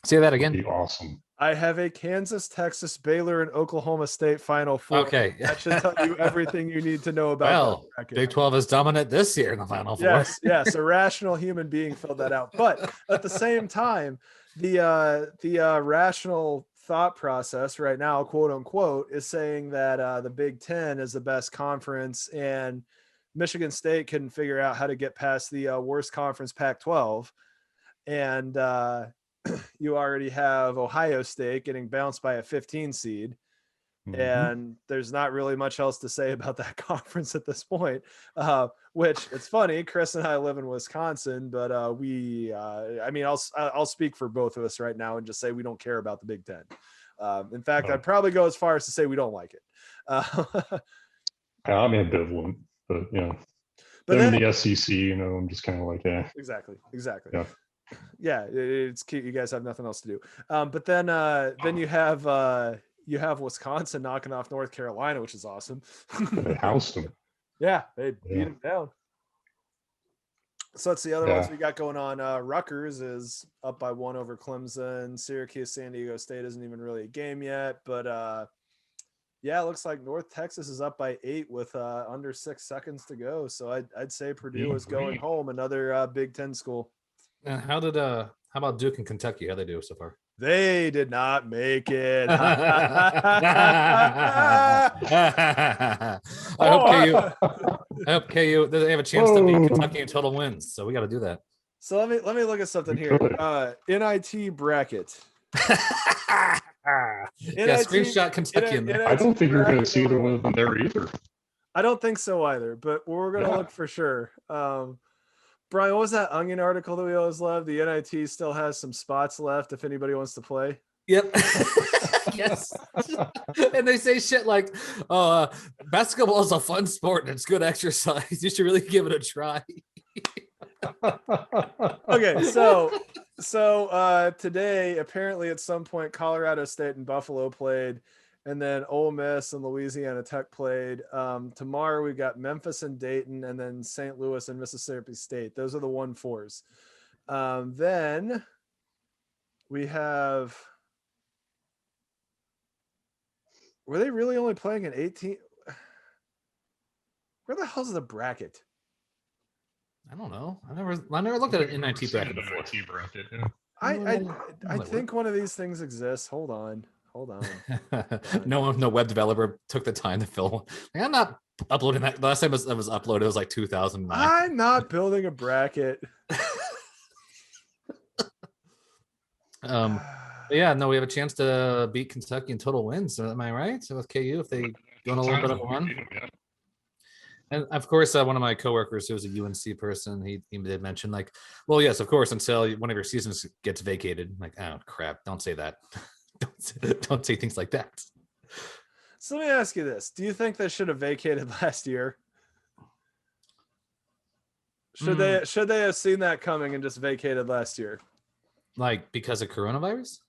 Say that again. That'd be awesome. I have a Kansas, Texas, Baylor, and Oklahoma State Final Four. Okay. That should tell you everything you need to know about. Well, Big 12 is dominant this year in the Final Four. Yes. A rational human being filled that out. But at the same time, the rational thought process right now, quote unquote, is saying that the Big Ten is the best conference, and Michigan State couldn't figure out how to get past the worst conference, Pac-12, and you already have Ohio State getting bounced by a 15 seed. Mhm. And there's not really much else to say about that conference at this point, which it's funny. Chris and I live in Wisconsin, but I mean, I'll speak for both of us right now and just say we don't care about the Big Ten. In fact, Oh. I'd probably go as far as to say we don't like it. I'm ambivalent, but But them then, the SEC, I'm just kind of like, yeah. exactly. Yeah. Yeah, it's cute. You guys have nothing else to do. But then you have Wisconsin knocking off North Carolina, which is awesome. They housed them. Yeah, they beat Yeah. him down. So that's the other Yeah. ones we got going on. Rutgers is up by 1 over Clemson. Syracuse, San Diego State isn't even really a game yet, but yeah, it looks like North Texas is up by 8 with under 6 seconds to go. So I'd say Purdue is going home, another Big Ten school. And how about Duke and Kentucky? How they do so far? They did not make it. I hope KU they have a chance to beat Kentucky in total wins. So we got to do that. So let me look at something We here. could. NIT bracket. Yeah, screenshot Kentucky in there. I don't think you're going to see either one of them there either. I don't think so either, but we're going to look for sure. Brian, what was that Onion article that we always love? The NIT still has some spots left if anybody wants to play. Yep. Yes. And they say shit like, basketball is a fun sport and it's good exercise. You should really give it a try. Okay, so today, apparently at some point, Colorado State and Buffalo played, and then Ole Miss and Louisiana Tech played. Tomorrow we've got Memphis and Dayton, and then St. Louis and Mississippi State. Those are the 1-4s. Then we have. Were they really only playing an 18? Where the hell's the bracket? I don't know. I never looked at an NIT bracket before. NIT bracket, yeah. I think one of these things exists. Hold on. No web developer took the time to fill. Like, I'm not uploading that. The last time it was uploaded, it was like 2009. I'm not building a bracket. Yeah, no, we have a chance to beat Kentucky in total wins. So am I right? So with KU, if they go on a little bit of a run. Yeah. And of course, one of my coworkers who was a UNC person, he did mention like, well, yes, of course, until one of your seasons gets vacated. I'm like, oh crap, don't say that. Don't say things like that. So let me ask you this: do you think they should have vacated last year? Should they have seen that coming and just vacated last year? Like because of coronavirus?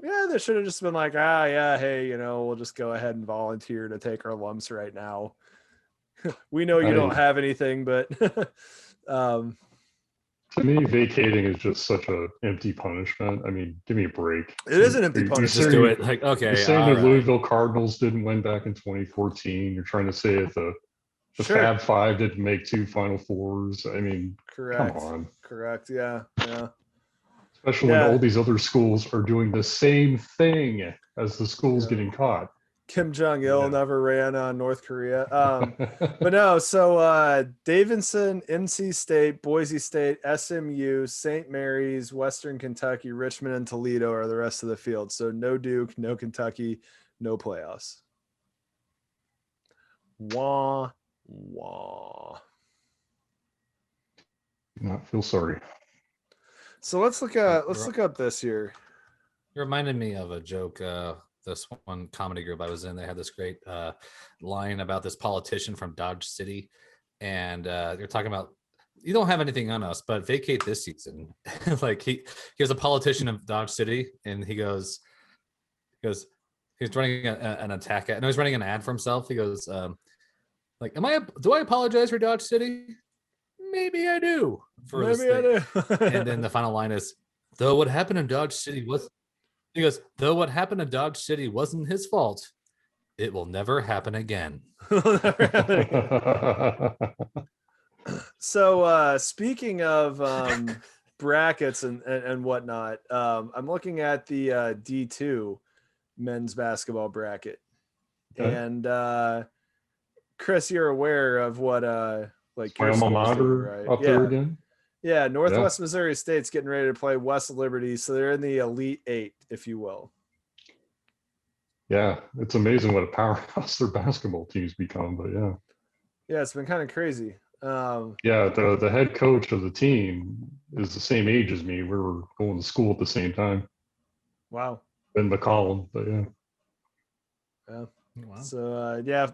Yeah, they should have just been like, yeah, hey, we'll just go ahead and volunteer to take our lumps right now. We know you don't have anything, but to me, vacating is just such an empty punishment. I mean, give me a break. It is an empty punishment. Just do it. Like, okay. You're saying the right. Louisville Cardinals didn't win back in 2014. You're trying to say that the Sure. Fab Five didn't make 2 Final Fours. I mean, Correct. come on. Correct. Yeah. Especially when all these other schools are doing the same thing as the schools getting caught. Kim Jong-il never ran on North Korea. But no, so Davidson, NC State, Boise State, SMU, St. Mary's, Western Kentucky, Richmond, and Toledo are the rest of the field. So no Duke, no Kentucky, no playoffs. Wah, wah. Not feel sorry. So let's look up this year. It reminded me of a joke. This one comedy group I was in, they had this great line about this politician from Dodge City, and they're talking about, you don't have anything on us, but vacate this season. Like he was a politician of Dodge City, and he goes he's running an attack ad. No, he's running an ad for himself. He goes, like, do I apologize for Dodge City? Maybe I do. Maybe I do. And then the final line is, though what happened in Dodge City was. He goes, though what happened to Dodge City wasn't his fault, it will never happen again. So speaking of brackets and whatnot, I'm looking at the D2 men's basketball bracket. Okay. And Chris, you're aware of what like My your alma schools do, mater right? up there again. Yeah, Northwest Missouri State's getting ready to play West Liberty, so they're in the Elite Eight, if you will. Yeah, it's amazing what a powerhouse their basketball teams become. But yeah, Yeah, it's been kind of crazy. yeah, the head coach of the team is the same age as me. We were going to school at the same time Wow. in McCollum. But yeah, Yeah. Wow. So yeah.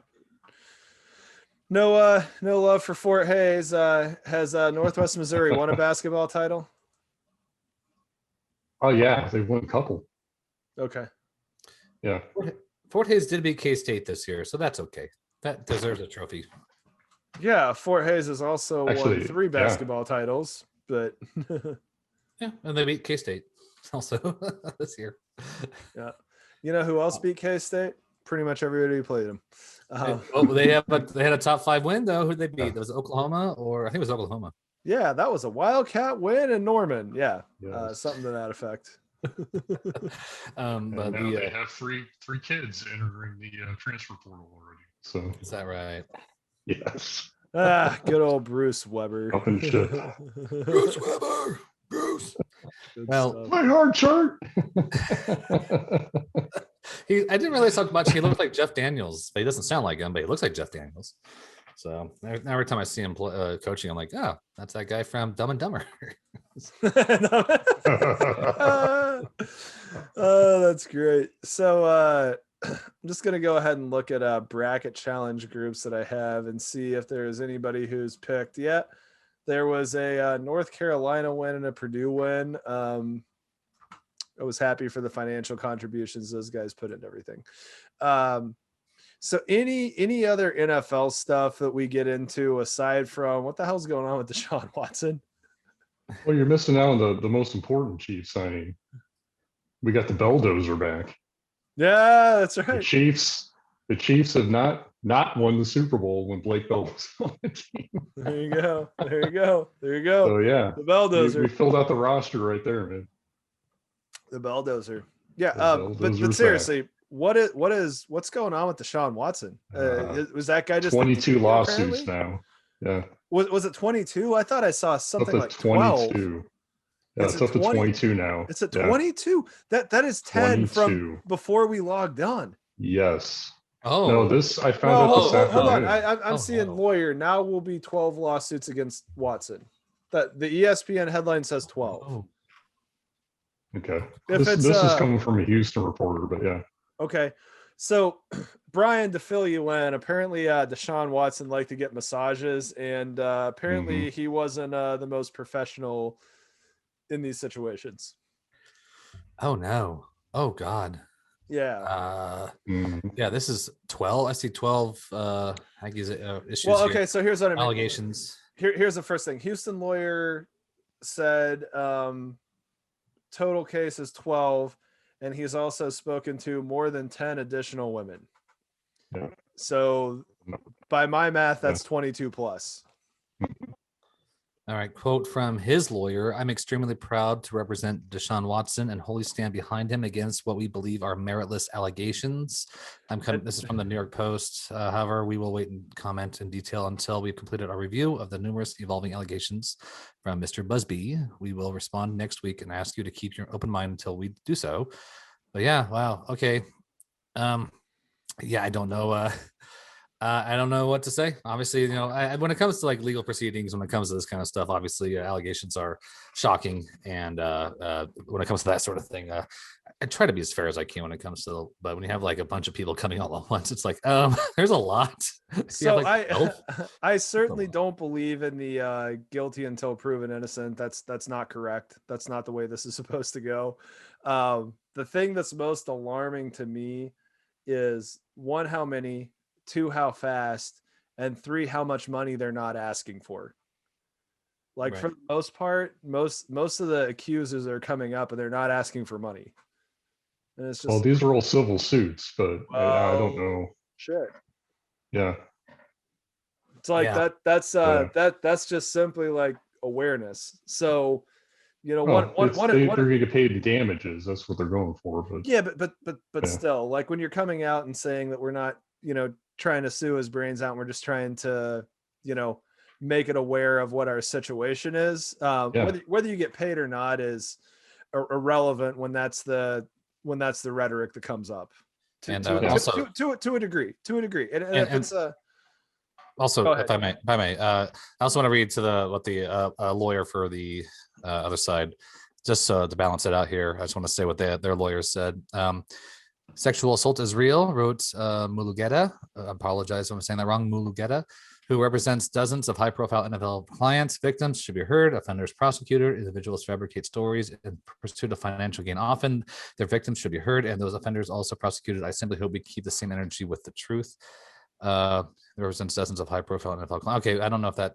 No love for Fort Hays. Has Northwest Missouri won a basketball title? oh yeah, they won a couple. Okay. Yeah, Fort Hays did beat K-State this year, so that's okay. That deserves a trophy. Yeah, Fort Hays has also won Actually, 3 yeah. basketball titles, but Yeah, and they beat K-State also this year. yeah. You know who else beat K-State? Pretty much everybody who played them. Oh, they had a top 5 win though. Who did they beat? It was Oklahoma, or I think it was Oklahoma. Yeah, that was a Wildcat win in Norman. Yeah, yes. something to that effect. But Now they have three kids entering the transfer portal already. So is that right? yes, Good old Bruce Weber. Talking shit. Bruce Weber. Bruce. Good Well, stuff. my heart chart. I didn't realize how much he looked like Jeff Daniels, but he doesn't sound like him, but he looks like Jeff Daniels. So every time I see him coaching, I'm like, oh, that's that guy from Dumb and Dumber. Oh, that's great. So I'm just gonna go ahead and look at bracket challenge groups that I have and see if there's anybody who's picked yet. There was a North Carolina win and a Purdue win. I was happy for the financial contributions those guys put into everything. So any other NFL stuff that we get into aside from what the hell's going on with Deshaun Watson? Well, you're missing out on the most important Chiefs signing. We got the Belldozer back. Yeah, that's The right. Chiefs have not won the Super Bowl when Blake Bell was on the team. There you go. There you go. There you go. So yeah, The Belldozer. we filled out the roster right there, man. The Belldozer. Yeah, The but Belldozer's seriously, what's going on with Deshaun Watson? Was that guy just 22 apparently? lawsuits now? Yeah, Was it 22? I thought I saw up something to like 12. 22. Yeah, It's it's at up to 20 22 now. It's at Yeah. 22. That is 10 from 22. before we logged on. Yes. Oh, No, this I found No, out this hold on. afternoon. I'm seeing no. lawyer. Now will be 12 lawsuits against Watson. That the ESPN headline says 12. Oh. Okay. If This is coming from a Houston reporter, but yeah. Okay. So, Bryan, to fill you in, apparently Deshaun Watson liked to get massages, and apparently he wasn't the most professional in these situations. Oh no. Oh God. Yeah. Yeah, this is 12. I see 12 issues. Well, okay, here. so here's what I mean. Allegations. Here's the first thing. Houston lawyer said total case is 12, and he's also spoken to more than 10 additional women. Yeah. So by my math, that's 22 plus. All right, quote from his lawyer: "I'm extremely proud to represent Deshaun Watson and wholly stand behind him against what we believe are meritless allegations." This is from the New York Post. However, we will wait and comment in detail until we've completed our review of the numerous evolving allegations from Mr. Busby. We will respond next week and ask you to keep your open mind until we do so. But yeah, wow, okay. Yeah, I don't know. I don't know what to say. Obviously, when it comes to like legal proceedings, when it comes to this kind of stuff, obviously allegations are shocking. And when it comes to that sort of thing, I try to be as fair as I can when it comes to, but when you have like a bunch of people coming all at once, it's like, there's a lot. So I certainly don't believe in the guilty until proven innocent. That's not correct. That's not the way this is supposed to go. The thing that's most alarming to me is 1, how many, 2, how fast, and 3, how much money they're not asking for. Like, for the most part, most of the accusers are coming up and they're not asking for money. And it's just, well, these are all civil suits, but I don't know. Shit. Yeah. It's like that's just simply like awareness. So, they're going to get paid the damages. That's what they're going for. But yeah, but still, like when you're coming out and saying that we're not, trying to sue his brains out, and we're just trying to, make it aware of what our situation is. Whether you get paid or not is irrelevant when that's the rhetoric that comes up. And to also to a degree, and and- if it's a also, Go ahead. if I may, I also want to read to what the lawyer for the other side, just to balance it out here. I just want to say what their lawyers said. Sexual assault is real, wrote Mulugeta. Apologize if I'm saying that wrong. Mulugeta, who represents dozens of high-profile NFL clients. Victims should be heard. Offenders prosecuted. Individuals fabricate stories in pursuit of financial gain. Often, their victims should be heard, and those offenders also prosecuted. I simply hope we keep the same energy with the truth. Represents dozens of high-profile NFL clients. Okay, I don't know if that.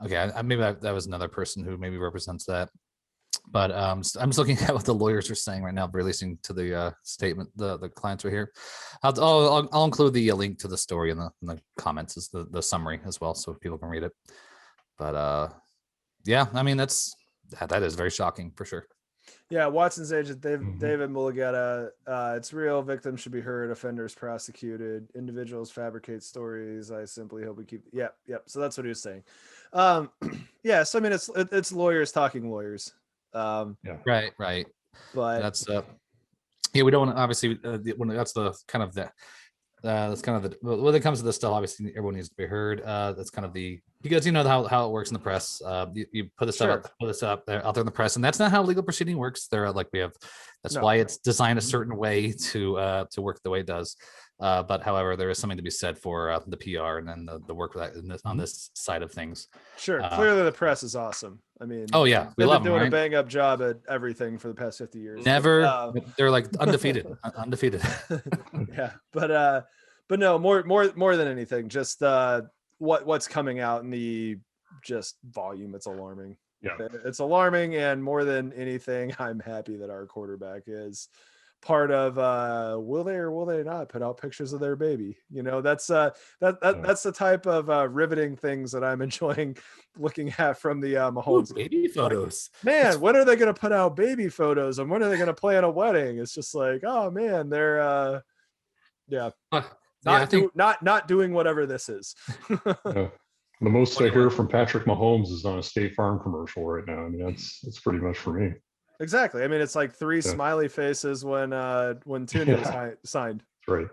Okay, maybe that was another person who maybe represents that. But I'm just looking at what the lawyers are saying right now, releasing to the statement. The clients are here. I'll include the link to the story in the comments as the summary as well, so people can read it. But yeah, I mean that is very shocking for sure. Yeah, Watson's agent, David Mulugeta. It's real. Victims should be heard. Offenders prosecuted. Individuals fabricate stories. I simply hope we keep. Yep. So that's what he was saying. Yeah. So I mean, it's lawyers talking lawyers. Yeah. Right. But that's yeah. We don't want to obviously when that's the kind of the. That's kind of the when it comes to this stuff. Obviously, everyone needs to be heard. That's kind of because you know how it works in the press. You put this stuff put this up there out there in the press, and that's not how legal proceeding works. That's why it's designed a certain way to work the way it does. But however, there is something to be said for the PR and then the work that on this side of things. Sure, clearly the press is awesome. I mean, oh yeah, they've been doing a bang up job at everything for the past 50 years. They're like undefeated. Yeah, but no, more than anything, just what's coming out in the just volume. It's alarming. Yeah, it's alarming, and more than anything, I'm happy that our quarterback is part of will they or will they not put out pictures of their baby. You know, that's that's the type of riveting things that I'm enjoying looking at from the Mahomes. Ooh, baby photos. Like, man, when are they going to put out baby photos, and when are they going to plan a wedding? It's just like, oh man, they're not doing whatever this is. The most I hear from Patrick Mahomes is on a State Farm commercial right now. I mean, that's pretty much for me. Exactly. I mean, it's like three smiley faces when Tooney was signed. Right.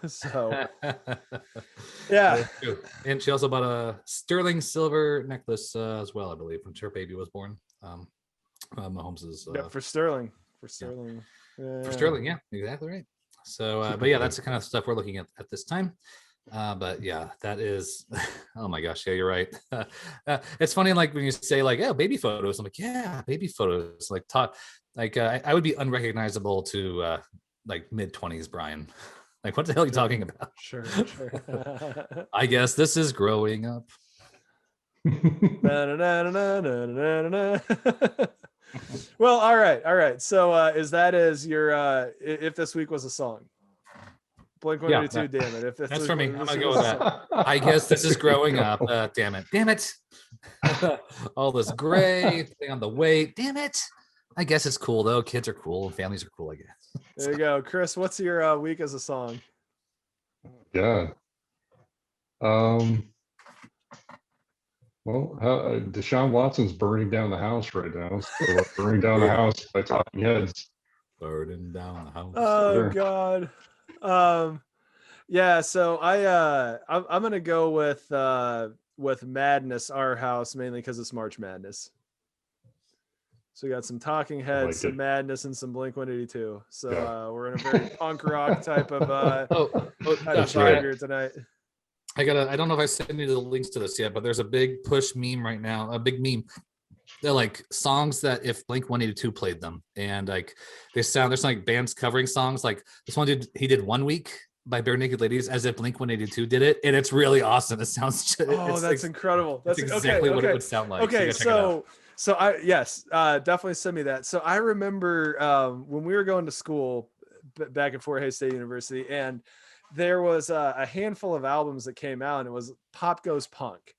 So, yeah. And she also bought a sterling silver necklace as well, I believe, when her baby was born. Mahomes is for Sterling. For Sterling, yeah, exactly right. So, but yeah, that's the kind of stuff we're looking at this time. But yeah, that is, oh my gosh, yeah, you're right. It's funny, like when you say like, yeah, baby photos, I'm like, yeah, baby photos, like I would be unrecognizable to like mid-20s Bryan. Like, what the hell are you talking about? Sure. I guess this is growing up. Well, all right. So is your if this week was a song? Blink-182, damn it. If that's for me. I'm gonna go with that. I guess this is growing up. Damn it. All this gray thing on the weight. Damn it. I guess it's cool though. Kids are cool and families are cool, I guess. There you go. Chris, what's your week as a song? Yeah. Well, Deshaun Watson's burning down the house right now. So burning down the house by Talking Heads. Burning down the house. Oh God. Yeah, so I'm gonna go with Madness, Our House, mainly because it's March Madness. So we got some Talking Heads, some Madness, and some Blink-182. So we're in a very punk rock type of vibe here tonight. I don't know if I sent you the links to this yet, but there's a big push meme right now, a big meme. They're like songs that if Blink-182 played them, and like there's like bands covering songs. Like this one he did 1 Week by Bare Naked Ladies as if Blink-182 did it, and it's really awesome. It sounds that's incredible. That's exactly what it would sound like. Okay, so definitely send me that. So I remember when we were going to school back at Fort Hays State University, and there was a handful of albums that came out, and it was Pop Goes Punk.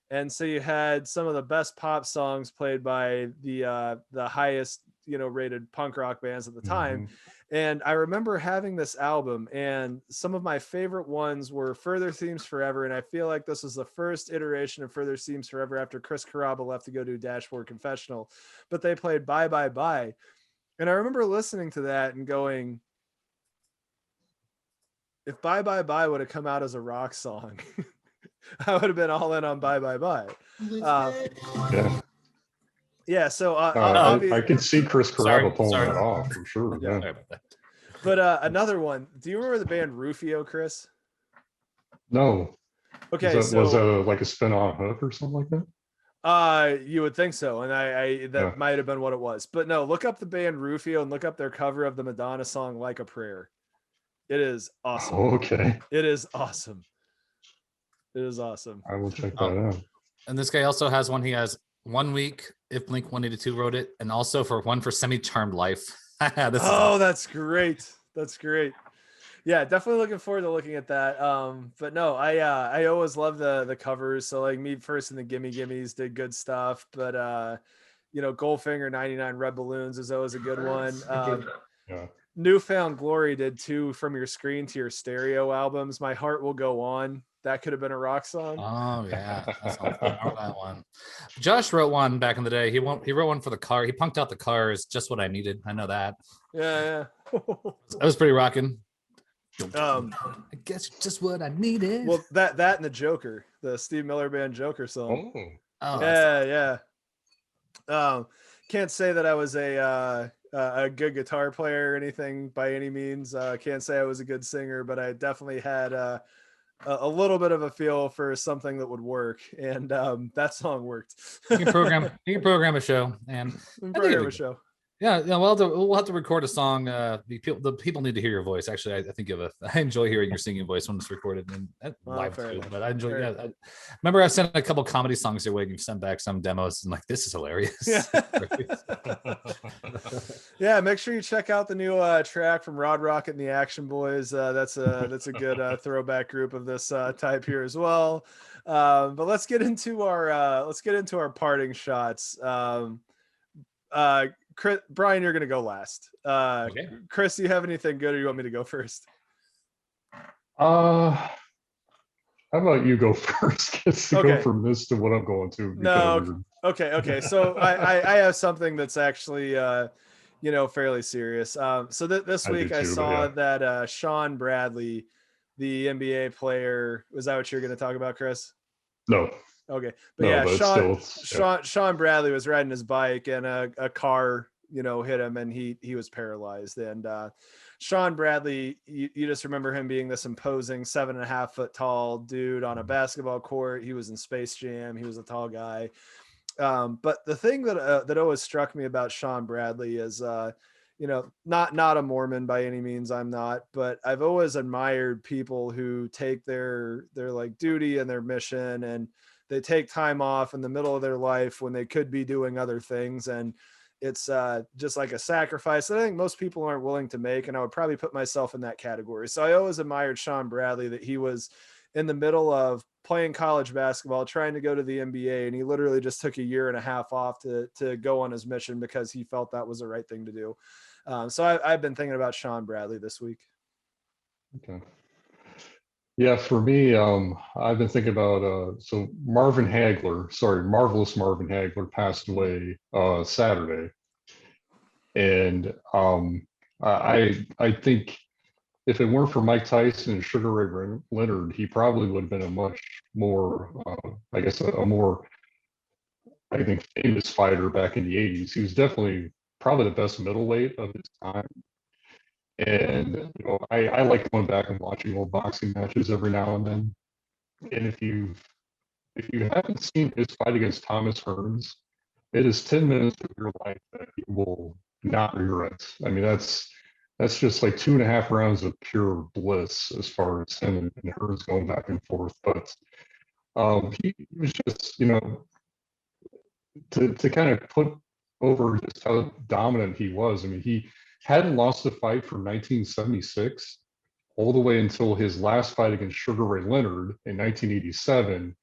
And so you had some of the best pop songs played by the highest, rated punk rock bands at the time. Mm-hmm. And I remember having this album, and some of my favorite ones were Further Seems Forever. And I feel like this was the first iteration of Further Seems Forever after Chris Carrabba left to go do Dashboard Confessional, but they played Bye Bye Bye. And I remember listening to that and going, if Bye Bye Bye would have come out as a rock song, I would have been all in on Bye Bye Bye. Yeah. Yeah, so I could see Chris Carrabba pulling sorry. that off for sure. Yeah. Yeah. Sorry about that. But another one. Do you remember the band Rufio, Chris? No. Okay, was so like a spin on Hook or something like that? you would think so, and I that Yeah. might have been what it was. But no, look up the band Rufio and look up their cover of the Madonna song "Like a Prayer." It is awesome. Oh, okay. It is awesome. It is awesome. I will check that out. And this guy also has one. He has 1 week if Blink 182 wrote it, and also for one for Semi Charmed Life. That's great. That's great. Yeah, definitely looking forward to looking at that. But no, I always love the covers. So like Me First and the Gimme Gimmes did good stuff. But Goldfinger 99 Red Balloons is always a good one. Yeah. Newfound Glory did 2 From Your Screen to Your Stereo albums. My Heart Will Go On. That could have been a rock song. Oh yeah, that's that one. Josh wrote one back in the day. He wrote one for the car. He punked out the Cars. Just What I Needed. I know that. Yeah. That was pretty rocking. I guess just what I needed. Well, that and the Joker, the Steve Miller Band Joker song. Oh. Yeah. Can't say that I was a good guitar player or anything by any means. Can't say I was a good singer, but I definitely had a little bit of a feel for something that would work, and that song worked. You can program a show, and program a show. Yeah, we'll have to record a song. The people need to hear your voice. Actually, I think I enjoy hearing your singing voice when it's recorded and live too. But I enjoy. Yeah, I remember I sent a couple comedy songs your way, and you sent back some demos, and like, this is hilarious. Yeah. Yeah, make sure you check out the new track from Rod Rocket and the Action Boys. That's a good throwback group of this type here as well. But let's get into our parting shots. Chris, Bryan, you're gonna go last. Okay. Chris, do you have anything good, or you want me to go first? How about you go first? Go from this to what I'm going to. No. Okay. So I have something that's actually fairly serious. So this week I saw that Sean Bradley, the NBA player, was that what you're going to talk about, Chris? No. Okay, but Sean Bradley was riding his bike and a car, hit him, and he was paralyzed. And Sean Bradley, you just remember him being this imposing 7.5 foot tall dude on a basketball court. He was in Space Jam. He was a tall guy. But the thing that always struck me about Sean Bradley is, not a Mormon by any means. I'm not, but I've always admired people who take their like duty and their mission, and they take time off in the middle of their life when they could be doing other things. And it's just like a sacrifice that I think most people aren't willing to make. And I would probably put myself in that category. So I always admired Sean Bradley, that he was in the middle of playing college basketball, trying to go to the NBA. And he literally just took 1.5 years off to go on his mission because he felt that was the right thing to do. So I've been thinking about Sean Bradley this week. Okay. Yeah, for me, I've been thinking about so Marvelous Marvin Hagler passed away Saturday, and I think if it weren't for Mike Tyson and Sugar Ray Leonard, he probably would have been a much more, I think, famous fighter back in the 80s. He was definitely probably the best middleweight of his time. And I like going back and watching old boxing matches every now and then. And if you haven't seen his fight against Thomas Hearns, it is 10 minutes of your life that you will not regret. I mean, that's just like 2.5 rounds of pure bliss as far as him and Hearns going back and forth. But he was just, to kind of put over just how dominant he was. I mean, he hadn't lost a fight from 1976 all the way until his last fight against Sugar Ray Leonard in 1987,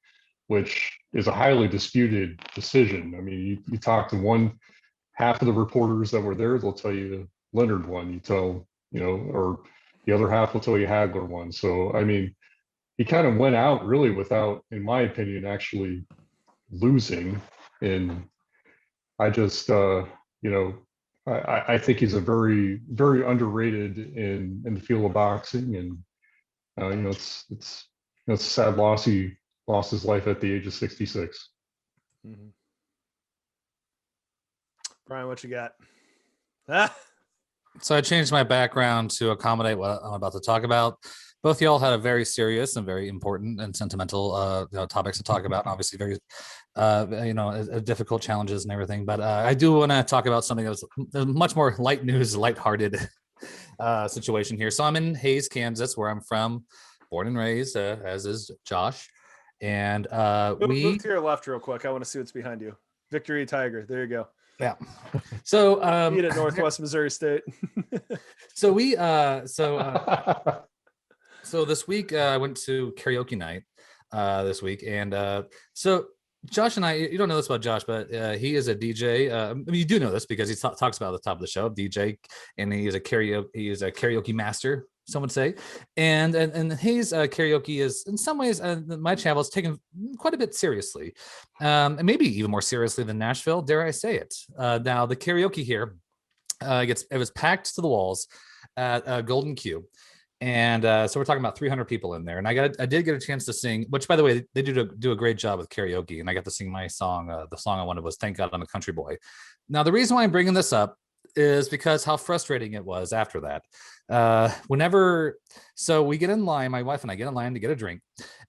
which is a highly disputed decision. I mean, you talk to one half of the reporters that were there, they'll tell you Leonard won. Or the other half will tell you Hagler won. So, I mean, he kind of went out really without, in my opinion, actually losing. And I just, I think he's a very, very underrated in the field of boxing. And It's a sad loss. He lost his life at the age of 66. Mm-hmm. Bryan, what you got? Ah. So I changed my background to accommodate what I'm about to talk about. Both y'all had a very serious and very important and sentimental topics to talk about. Obviously, very difficult challenges and everything. But I do want to talk about something that's much more light news, lighthearted situation here. So I'm in Hays, Kansas, where I'm from, born and raised, as is Josh. And move to your left real quick. I want to see what's behind you. Victory Tiger. There you go. Yeah. So beat at Northwest Missouri State. So this week I went to karaoke night this week, and so Josh and I, you don't know this about Josh, but he is a DJ. I mean, you do know this because he talks about at the top of the show, DJ, and he is a karaoke master, some would say. And his karaoke is in some ways my channel is taken quite a bit seriously, and maybe even more seriously than Nashville, dare I say it. Now the karaoke here it was packed to the walls at Golden Q. And so we're talking about 300 people in there, and I did get a chance to sing, which, by the way, they do a great job with karaoke, and I got to sing my song. The song I wanted was "Thank God I'm a Country Boy." Now, the reason why I'm bringing this up is because how frustrating it was after that. So we get in line, my wife and I get in line to get a drink,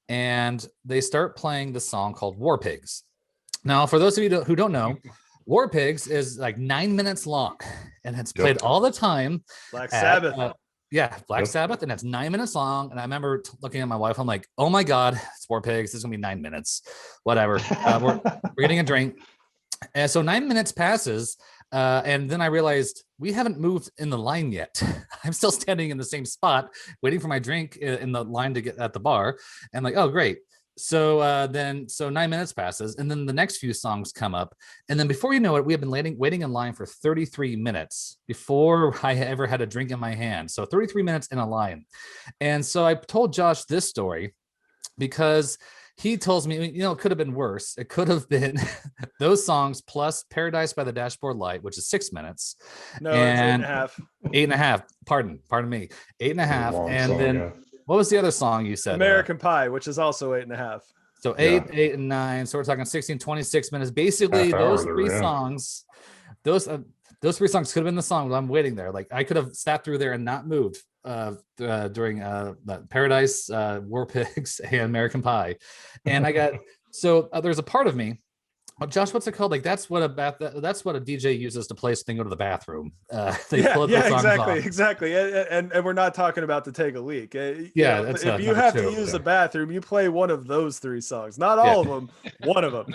and they start playing the song called "War Pigs." Now, for those of you who don't know, "War Pigs" is like 9 minutes long, and it's played all the time. Black Sabbath. Black Sabbath, and it's 9 minutes long. And I remember looking at my wife, I'm like, oh my God, it's War Pigs. This is gonna be 9 minutes, whatever. We're getting a drink. And so 9 minutes passes. And then I realized we haven't moved in the line yet. I'm still standing in the same spot, waiting for my drink in the line to get at the bar. And like, oh, great. So 9 minutes passes, and then the next few songs come up, and then before you know it, we have been waiting in line for 33 minutes before I ever had a drink in my hand. So 33 minutes in a line. And so I told Josh this story because he tells me, it could have been worse. It could have been those songs plus Paradise by the Dashboard Light, which is 6 minutes. No, and it's 8.5. 8.5. Pardon me. 8.5. And song, then. Yeah. What was the other song you said? American Pie, which is also 8.5. So 8, and 9. So we're talking 16, 26 minutes. Basically, those three songs, those 3 songs could have been the song while I'm waiting there. Like I could have sat through there and not moved during Paradise, War Pigs, and American Pie. And I got there's a part of me. Josh, what's it called? Like that's what a DJ uses to play so they can go to the bathroom. Exactly. And we're not talking about to take a leak. If you have to use the bathroom, you play one of those 3 songs. Not all of them, one of them.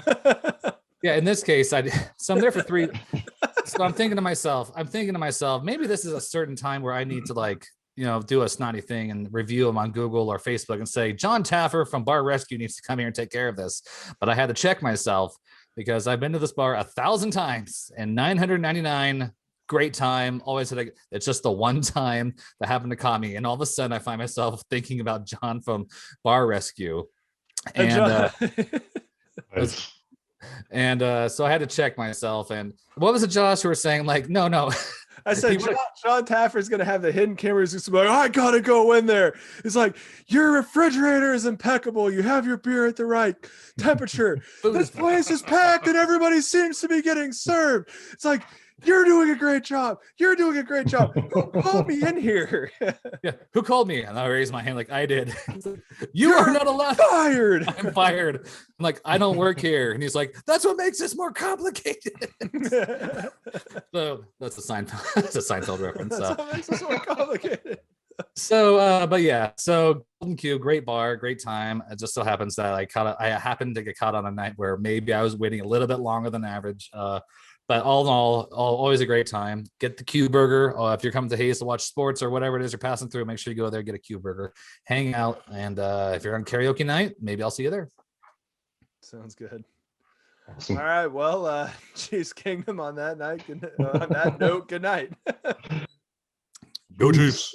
Yeah, in this case, I'm there for 3. So I'm thinking to myself, maybe this is a certain time where I need to do a snotty thing and review them on Google or Facebook and say, John Taffer from Bar Rescue needs to come here and take care of this. But I had to check myself because I've been to this bar 1,000 times and 999 great time. Always had it's just the one time that happened to caught me. And all of a sudden I find myself thinking about John from Bar Rescue. And so I had to check myself. And what was it, Josh, who were saying no. I said, John Taffer's going to have the hidden cameras. He's like, I got to go in there. It's like, your refrigerator is impeccable. You have your beer at the right temperature. This place is packed and everybody seems to be getting served. It's like, you're doing a great job. Who called me in here? Yeah, who called me? And I raised my hand like I did. You're are not allowed. Fired. I'm fired. I'm like, I don't work here. And he's like, that's what makes this more complicated. So that's a Seinfeld reference. That's what makes this more complicated. So Golden Q, great bar, great time. It just so happens that I happened to get caught on a night where maybe I was waiting a little bit longer than average. But all in all, always a great time. Get the Q Burger. If you're coming to Hays to watch sports or whatever it is you're passing through, make sure you go there, get a Q Burger, hang out. And if you're on karaoke night, maybe I'll see you there. Sounds good. Awesome. All right. Well, Chiefs Kingdom on that night. On that note, good night. Go Chiefs.